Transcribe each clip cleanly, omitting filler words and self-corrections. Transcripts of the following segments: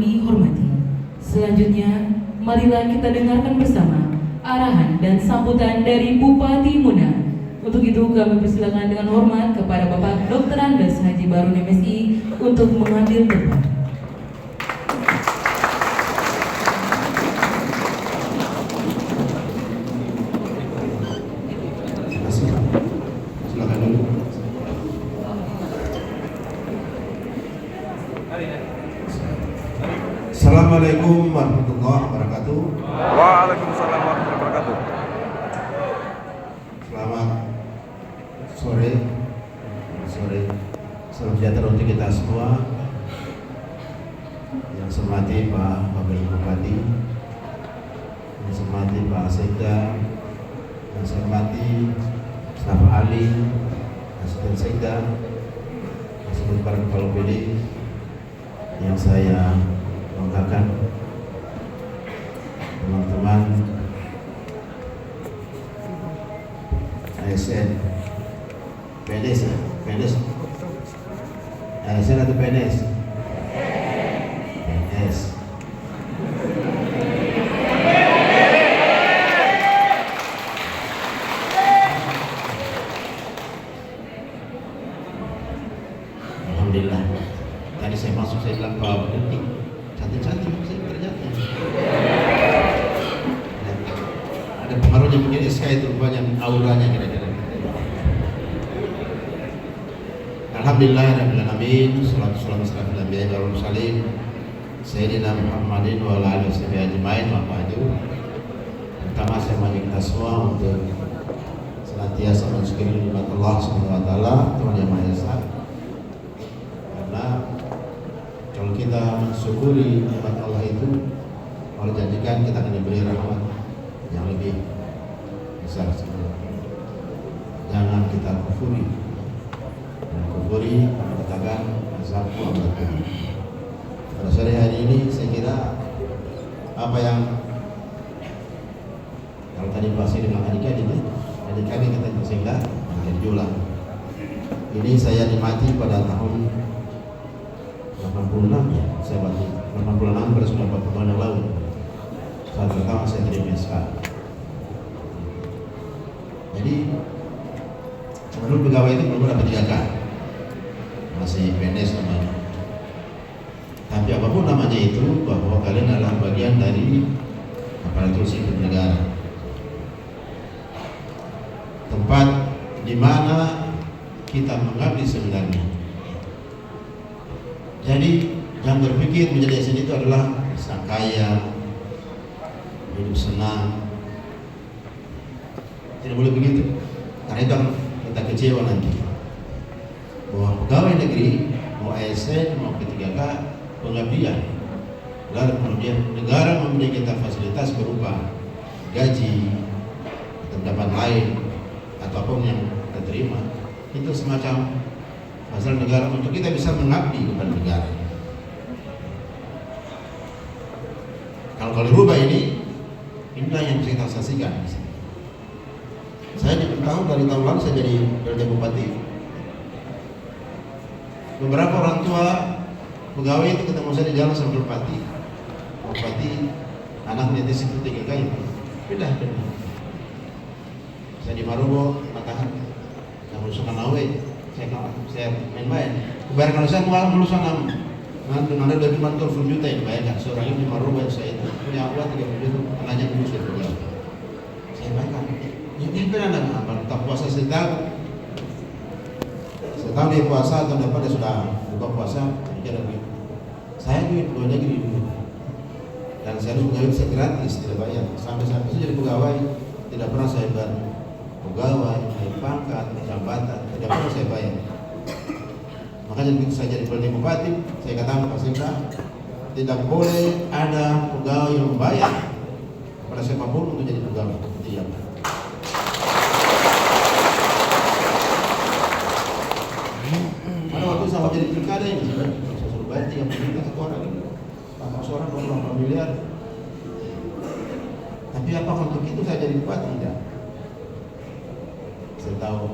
dihormati. Selanjutnya, marilah kita dengarkan bersama arahan dan sambutan dari Bupati Muna. Untuk itu kami persilakan dengan hormat kepada Bapak Dr. Andes Haji Barun MSI untuk mengambil tempat. Assalamualaikum warahmatullahi wabarakatuh. Waalaikumsalam warahmatullahi wabarakatuh. Selamat sore. Salam sejahtera untuk kita semua. Yang saya hormati Pak Wakil Bupati, yang saya hormati Pak Sekda, yang saya hormati staf ahli, asisten Sekda, asisten para kepala OPD, yang saya banggakan, teman-teman ASN, PNS ya, PNS, ASN atau PNS? PNS. Alhamdulillah. Tadi saya masuk, saya bilang Pak Bupati, cantik-cantik saya ternyata. Ada pengaruhnya mungkin SK itu rupanya auranya kira-kira. Alhamdulillah rabbil alamin, salatu wassalamu ala nabiyina wa mursalin sayyidina Muhammadin wa ala alihi washabihi ajmain wa ba'du. Pertama saya mengajak kita semua untuk senantiasa mensyukuri nikmat Allah Subhanahu wa taala, Tuhan Yang Maha Esa. Karena kalau kita mensyukuri nikmat Allah itu, Allah janjikan kita akan diberi rahmat yang lebih besar. Jangan kita kufuri. Dan kufuri mengatakan azabku amat pedih. Pada sore hari ini saya kira apa yang kalau tadi Pak Sidi bilang adik-adik kita sehingga menjulang. Ini saya dimati pada tahun 86 ya, saya bagi 86 pada sudah 40 tahun yang lalu. Saat pertama saya jadi MSK. Jadi menurut pegawai itu belum dapat 3K, masih PNS namanya. Tapi apapun namanya itu, bahwa kalian adalah bagian dari aparatur sipil negara, tempat di mana kita mengabdi sebenarnya. Jadi jangan berpikir menjadi ASN itu adalah sang kaya, hidup senang. Tidak boleh begitu, karena itu akan kita kecewa nanti. Bahwa pegawai negeri, mau ASN, mau P3K, pengabdian. Lalu kemudian negara memberi kita fasilitas berupa gaji, tempat lain, ataupun yang kita terima. Itu semacam pasal negara untuk kita bisa mengabdi kepada negara. Kalau dirubah inilah yang bisa kita saksikan. Saya diberitahu dari tahun lalu saya jadi PLT Bupati. Beberapa orang tua pegawai itu ketemu saya di jalan sama Bupati. Bupati anak netis itu 3 kali. Pindah. Saya di Marubo, Matahan, yang melusukan Awe. Saya main-main. Kebayarkan saya melusukan nanti udah cuma 20 juta yang dibayarkan. Seorang ini di Marubo yang saya itu punya uang 30 juta, anaknya melusukan pegawai. Saya bayarkan. Ini benar anak tak puasa setahun dia puasa atau dapat dia sudah buka puasa kira begitu. Saya duit luar negeri dulu dan saya harus pegawai saya gratis, tidak bayar. Sampai saya jadi pegawai tidak pernah saya bayar pegawai, naik pangkat, jabatan, tidak pernah saya bayar. Makanya begitu saya jadi PLT Bupati, saya katakan Pak Sekda, tidak boleh ada pegawai yang membayar kepada siapapun untuk jadi pegawai. Tidak. Pada waktu sama jadi pilkada ini, saya suruh bayar 30 juta satu orang ini, 400 orang 24 miliar. Tapi apa untuk itu saya jadi bupati? Tidak. Saya tahu,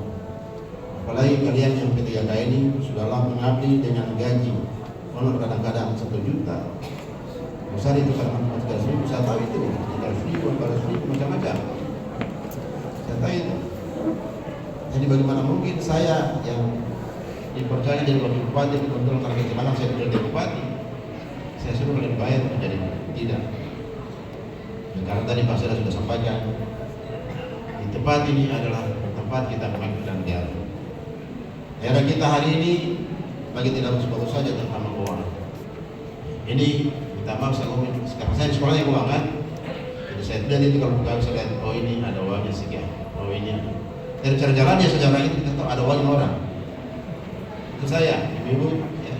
apalagi kalian yang P3K ini sudahlah mengabdi dengan gaji honor kadang-kadang 1 juta, besar itu karena 300.000, saya tahu itu 300.000, 400.000, macam-macam. Saya tahu itu. Jadi bagaimana mungkin saya yang dipercaya jadi wakil bupati, kebetulan karena kecelakaan saya tidak jadi bupati, saya suruh kalian bayar menjadi tidak. Dan karena tadi Pak Seda sudah sampaikan, di tempat ini adalah tempat kita mengabdikan negara. Daerah kita hari ini bagi tidak bagus saja terutama keuangan. Ini minta maaf saya ngomong, sekarang saya sekolahnya keuangan, jadi saya lihat itu kalau bukan saya lihat, oh ini ada uangnya sekian, oh ini. Dari cara-caranya sejarah itu kita tahu ada uangnya orang. Itu saya, ibu-ibu, ya.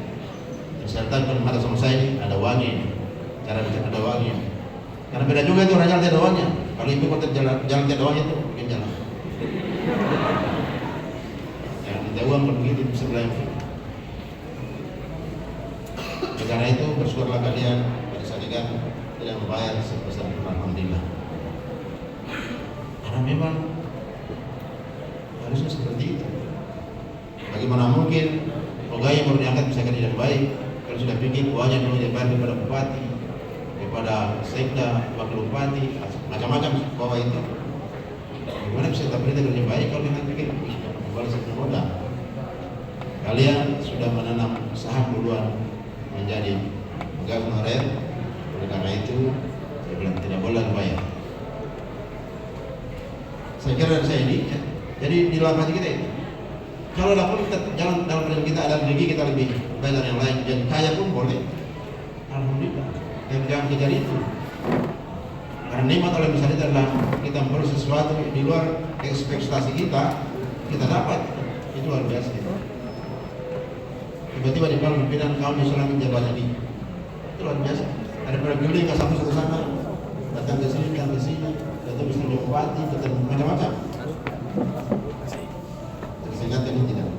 Saya tahu kalau mata sama saya ini ada uangnya ini, cara bicara ada uangnya. Karena beda juga itu orang jalan tiada uangnya. Kalau ibu kota jalan tiada uangnya itu mungkin jalan. Ya, minta uang kalau begitu sebelah yang karena itu bersyukurlah kalian pada saat ini tidak membayar sebesar alhamdulillah. Karena memang harusnya seperti itu. Bagaimana mungkin pegawai yang baru diangkat bisa tidak baik kalau sudah pikir uangnya dulu dibayar kepada bupati, kepada sekda, wakil bupati, macam-macam bawah itu. Bagaimana bisa kita berita kerja baik kalau kita pikir balas modal? Kalian sudah menanam saham duluan menjadi pegawai honorer, oleh karena itu saya bilang tidak boleh bayar. Saya kira dari saya ini, ya. Jadi di dalam hati kita itu, kalau pun kita jalan dalam hidup kita ada rezeki kita lebih baik dari yang lain, jadi kaya pun boleh, alhamdulillah. Yang jangan kejar itu, karena nikmat oleh misalnya adalah kita memperoleh sesuatu di luar ekspektasi kita dapat, itu luar biasa. Tiba-tiba di bawah pimpinan kaum Islam jabatan ini, itu luar biasa. Ada berguling ke satu sana, datang ke sini, datang ke sini bupati, datang macam-macam. Tersingkat ini tidak.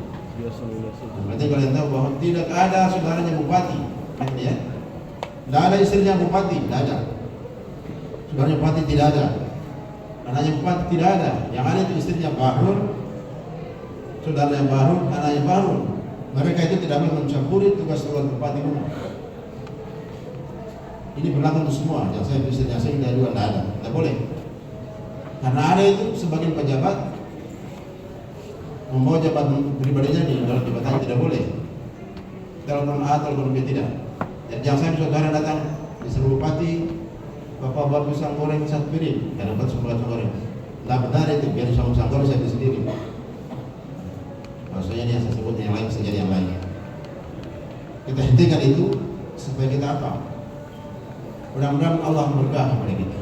Berarti kalian tahu bahwa tidak ada saudaranya bupati, ya. Tidak ada istrinya bupati, tidak ada. Saudaranya bupati tidak ada. Anaknya bupati tidak ada. Yang ada itu istrinya Bahrul, saudaranya Bahrul, anaknya Bahrul. Mereka itu tidak boleh mencampuri tugas bupati umum. Ini berlaku untuk semua. Yang saya istrinya saya tidak juga tidak ada. Tidak boleh. Karena ada itu sebagian pejabat membawa jabatan pribadinya di dalam jabatannya tidak boleh. Telepon A, telepon B tidak. Dan jangan sampai saudara datang di seluruh bupati, bapak buat pisang goreng satu piring, dan dapat sebelah goreng. Tidak benar itu, biar pisang goreng saya sendiri. Maksudnya ini yang saya sebut yang lain bisa jadi yang lain. Kita hentikan itu supaya kita apa? Mudah-mudahan Allah berkah kepada kita.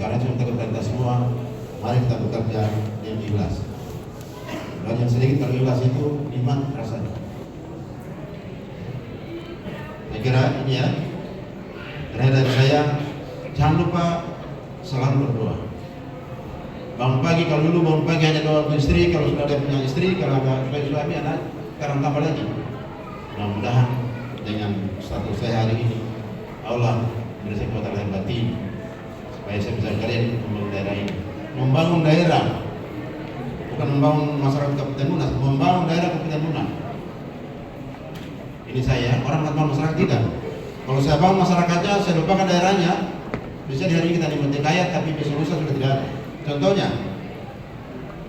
Karena itu kita kepada semua, mari kita bekerja dengan ikhlas. Dan yang sedikit kalau ikhlas itu iman rasanya. Saya kira ini ya. Terakhir dari saya, jangan lupa selalu berdoa. Bangun pagi, kalau dulu bangun pagi hanya doa untuk istri, kalau sudah ada punya istri, kalau ada suami anak, sekarang tambah lagi. Mudah-mudahan dengan status saya hari ini, Allah beri saya kekuatan lahir batin supaya saya bisa kalian membangun daerah ini. Membangun daerah, bukan membangun masyarakat Kabupaten Munas, membangun daerah Kabupaten Munas. Ini saya, orang membangun masyarakat tidak. Kalau saya bangun masyarakatnya, saya lupakan daerahnya, bisa di hari ini kita nikmati kaya, tapi besok lusa sudah tidak ada. Contohnya,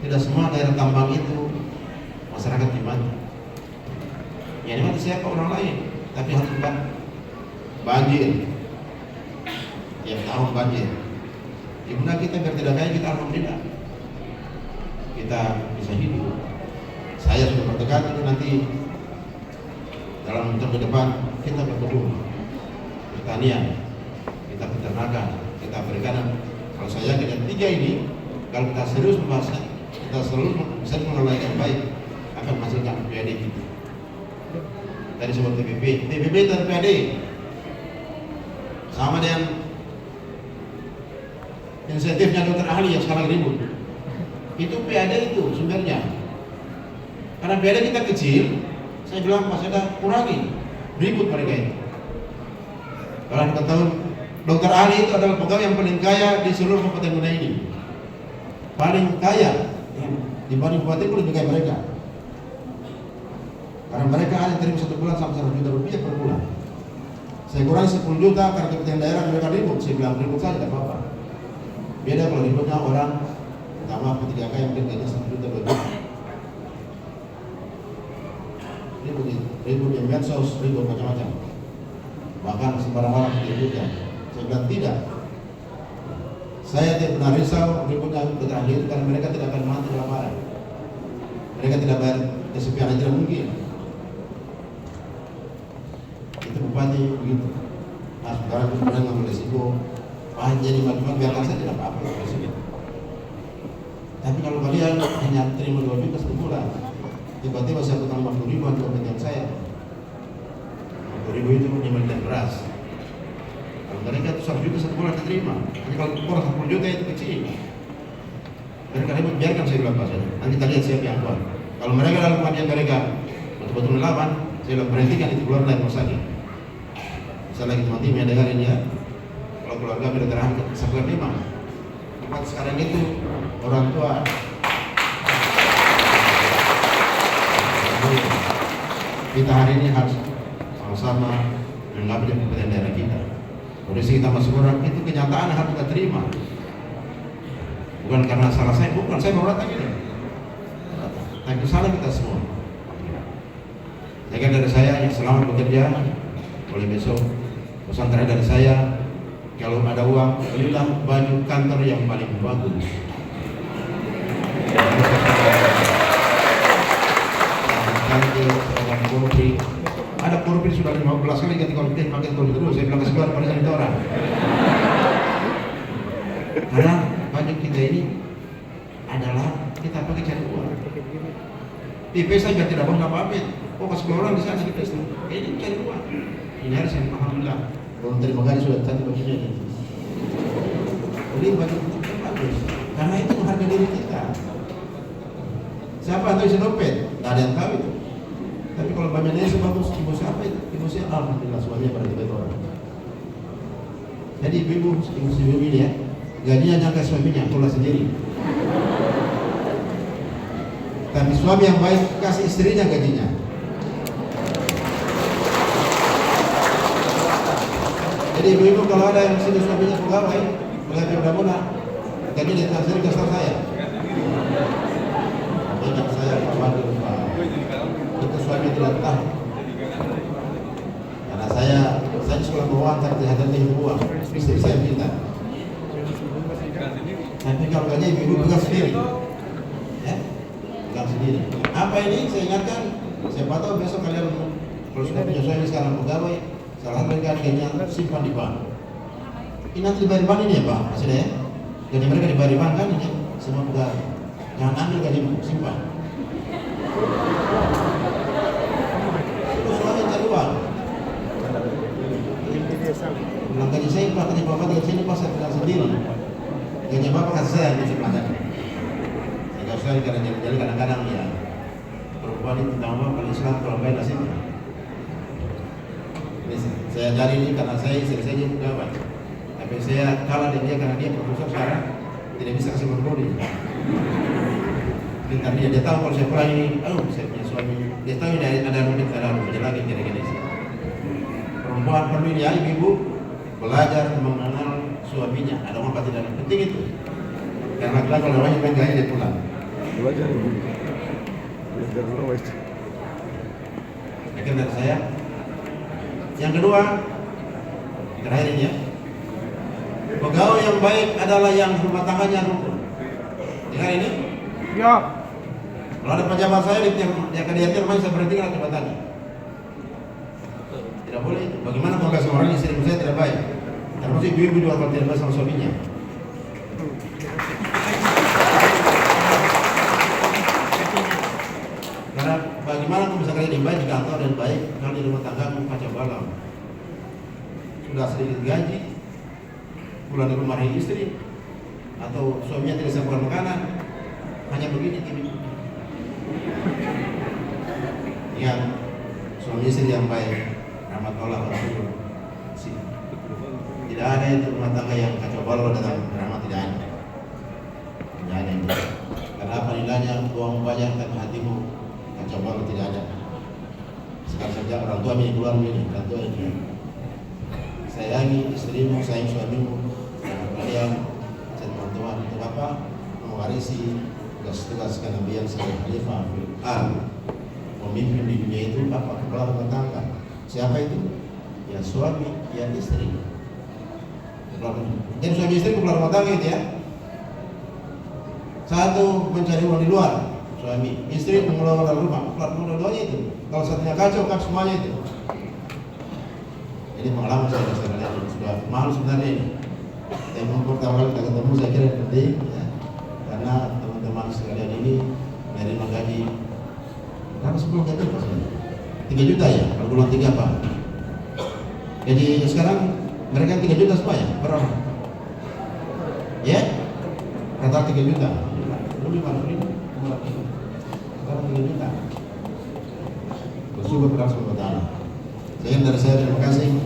tidak semua daerah tambang itu masyarakat dimana. Yang dimana siapa orang lain, tapi harus tempat banjir. Tiap tahun banjir. Gimana kita biar tidak kaya, kita alhamdulillah kita bisa hidup. Saya sudah bertekad itu nanti dalam tahun ke depan kita berkebun, pertanian, kita peternakan, kita perikanan. Kalau saya dengan tiga ini, kalau kita serius membahasnya, kita selalu bisa mengelola yang baik, akan menghasilkan PAD kita. Tadi sebut TPP dan PAD sama dengan insentifnya dokter ahli yang sekarang ribut. Itu PAD itu sumbernya. Karena PAD kita kecil, saya bilang Pak Seda kurangi, ribut mereka itu. Kalau kita tahu dokter ahli itu adalah pegawai yang paling kaya di seluruh Kabupaten Muda ini. Paling kaya dibanding bupati pun lebih kaya mereka. Karena mereka hanya terima 1 bulan sampai 1 juta rupiah per bulan. Saya kurangi 10 juta karena kepentingan daerah mereka ribut. Saya bilang ribut saja tidak apa-apa. Beda kalau ributnya orang pertama P3K yang mungkin gajinya 1 juta 2 juta. Ribut di medsos, ribut macam-macam. Bahkan sembarang orang ributnya. Saya bilang tidak. Saya tidak pernah risau ributnya keterangan itu karena mereka tidak akan mati kelaparan. Mereka tidak bayar kesepian yang tidak mungkin. Itu bupati begitu. Nah sekarang kemudian ngambil resiko. Wah jadi macam-macam biarkan saja tidak apa-apa resiko. Tapi kalau kalian hanya terima 2 juta sebulan, tiba-tiba saya utang 50 ribu untuk kepentingan saya. 50 ribu itu 5 liter beras. Kalau mereka itu 1 juta satu bulan diterima. Hanya kalau kurang 10 juta itu kecil. Mereka ribut, biarkan saya bilang saja. Nanti kita lihat siapa yang kuat. Kalau mereka dalam kematian mereka betul-betul melawan, saya bilang berhentikan itu keluar dari rumah sakit. Saya lagi teman-teman yang dengar ini ya. Kalau keluarga beda terakhir sebulan 5. Tempat sekarang itu orang tua. Kita hari ini harus sama-sama mengambil kepentingan daerah kita. Kondisi kita masih kurang, itu kenyataan yang harus kita terima. Bukan karena salah saya, bukan saya mau datang ini. Tapi itu salah kita semua. Jaga dari saya yang selamat bekerja. Oleh besok pesan terakhir dari saya, kalau ada uang belilah baju kantor yang paling bagus. Ada korupsi sudah 15 kali ganti korupsi pakai korupsi terus. Saya bilang keseluruhan pada itu orang. Karena baju kita ini adalah kita pakai cari uang. IP saja tidak boleh apa-apa. Oh pas orang di sana kita ini cari uang. Ini harus yang alhamdulillah. Belum terima gaji sudah cantik bajunya ini. Jadi baju kita bagus. Karena itu harga diri kita. Siapa tahu isi dompet? Tidak ada yang tahu itu. Tapi kalau bajunya sebagus ibu siapa itu? Ibu saya alhamdulillah suaminya pada 3 orang. Jadi ibu ini ya, gajinya jangan ke suaminya, kelola sendiri. Tapi suami yang baik kasih istrinya gajinya. Jadi ibu-ibu kalau ada yang sini suaminya pegawai, pegawai mudah-mudahan gajinya ditransfer ke staff saya. Banyak saya waduh Pak. Itu suami tidak tahu. Karena saya sekolah keuangan tapi tidak ada uang. Istri saya minta. Tapi kalau gaji ibu pegang sendiri, ya, pegang sendiri. Apa ini? Saya ingatkan. Siapa tahu besok kalian kalau sudah punya suami sekarang pegawai, salah satu gajinya simpan di bank. Ini nanti dibayar di bank ini ya Pak, masih ada ya? Gaji mereka dibayar di bank kan ini semua pegawai. Jangan ambil gaji simpan. Itu suami cari uang. Bilang gaji saya Pak, gaji Bapak gaji sini Pak saya pegang sendiri. Gaji Bapak kasih saya di sebelah sana. Tidak usah jadi kadang-kadang ya perempuan itu tambah kalau Islam kalau baik nasibnya. Ini saya cari ini karena saya istri saya pegawai. Tapi saya kalah dengan dia karena dia profesor sekarang tidak bisa kasih monopoli. Pintar dia tahu kalau saya pulang ini, saya punya suami. Dia tahu ini ada rumit, ada lagi kira-kira sih. Perempuan perlu ya ibu belajar mengenal suaminya. Ada apa tidak penting itu. Karena kita kalau orang yang gaya dia pulang. Belajar ibu. Belajar dulu wes. Itu dari saya. Yang kedua, terakhir ini ya. Pegawai yang baik adalah yang rumah tangganya rukun. Dengar ini? Ya. Kalau ada pejabat saya di KDRT rumahnya saya berhentikan jabatannya. Tidak boleh itu. Bagaimana kalau kasih orang istri saya tidak baik? Termasuk ibu-ibu juga kalau tidak baik sama suaminya. Karena bagaimana kamu bisa kerja di baik di kantor dan baik kalau di rumah tangga kamu kacau balau. Sudah sedikit gaji, pulang di rumah istri, atau suaminya tidak siapkan makanan, hanya begini tim. Ingat, suami istri yang baik, rahmat Allah wa rahmatuh. Tidak ada itu rumah tangga yang kacau balau datang rahmat, tidak ada. Tidak ada itu. Karena apa nilainya uang banyak tapi hatimu kacau balau tidak ada. Sekarang saja orang tua ini keluar ini, orang tua ini. lagi istrimu, sayang suamimu, dan kalian teman-teman untuk apa? Mewarisi tugas-tugas kenabian sebagai khalifah fil ardh. Pemimpin di dunia itu apa? Kepala rumah tangga. Siapa itu? Ya suami, ya istri. Jadi suami istri kepala rumah tangga itu ya. Satu mencari uang di luar, suami, istri mengelola rumah, dua-duanya itu. Kalau satunya kacau, kan semuanya itu. Ini pengalaman saya lihat sudah mahal sebenarnya ini. Yang pertama kali kita ketemu saya kira penting ya. Karena teman-teman sekalian ini menerima gaji berapa sebelum gaji pas 3 juta ya, kalau bulan 3 apa? Jadi sekarang mereka 3 juta semua ya, per orang. Ya? Kata 3 juta. Dulu 50.000, sekarang 3 juta. Bersyukur kepada Allah Subhanahu wa taala. Dari saya terima kasih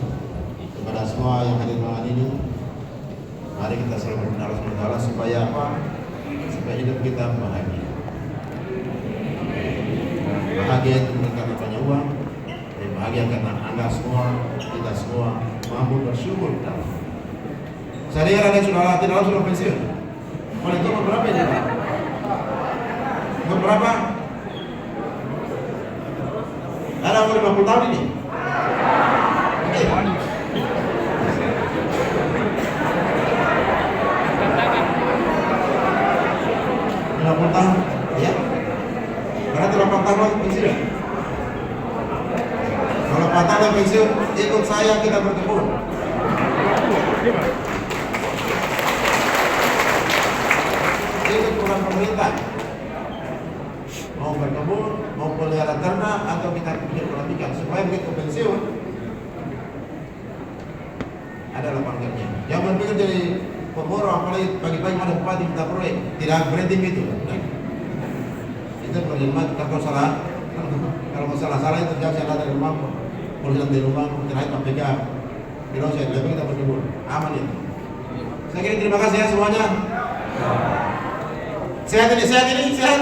kepada semua yang hadir malam ini. Mari kita selalu berdoa Allah Subhanahu wa taala supaya apa? Supaya hidup kita bahagia. Bahagia itu bukan karena banyak uang, tapi bahagia karena Anda semua, kita semua mampu bersyukur. Saya lihat ada yang sudah pensiun. Boleh itu berapa ini? Berapa? Ada umur 50 tahun ini? 50 tahun, ya. Berarti 8 tahun lagi pensiun. Kalau 8 tahun pensiun, ikut saya kita berkebun. Ikut program pemerintah. Mau berkebun, mau pelihara ternak, atau kita bikin kolam ikan supaya begitu pensiun ada lapangan kerja. Jangan berpikir jadi pemboro, apalagi pagi-pagi ada bupati minta proyek, tidak berhenti itu. Itu berjemaah kalau salah, kalau masalah itu jangan saya dari rumah, polisi dari rumah, terakhir KPK, bilang saya lebih kita berkebun, aman itu. Saya kira terima kasih ya semuanya. Sehat ini, sehat.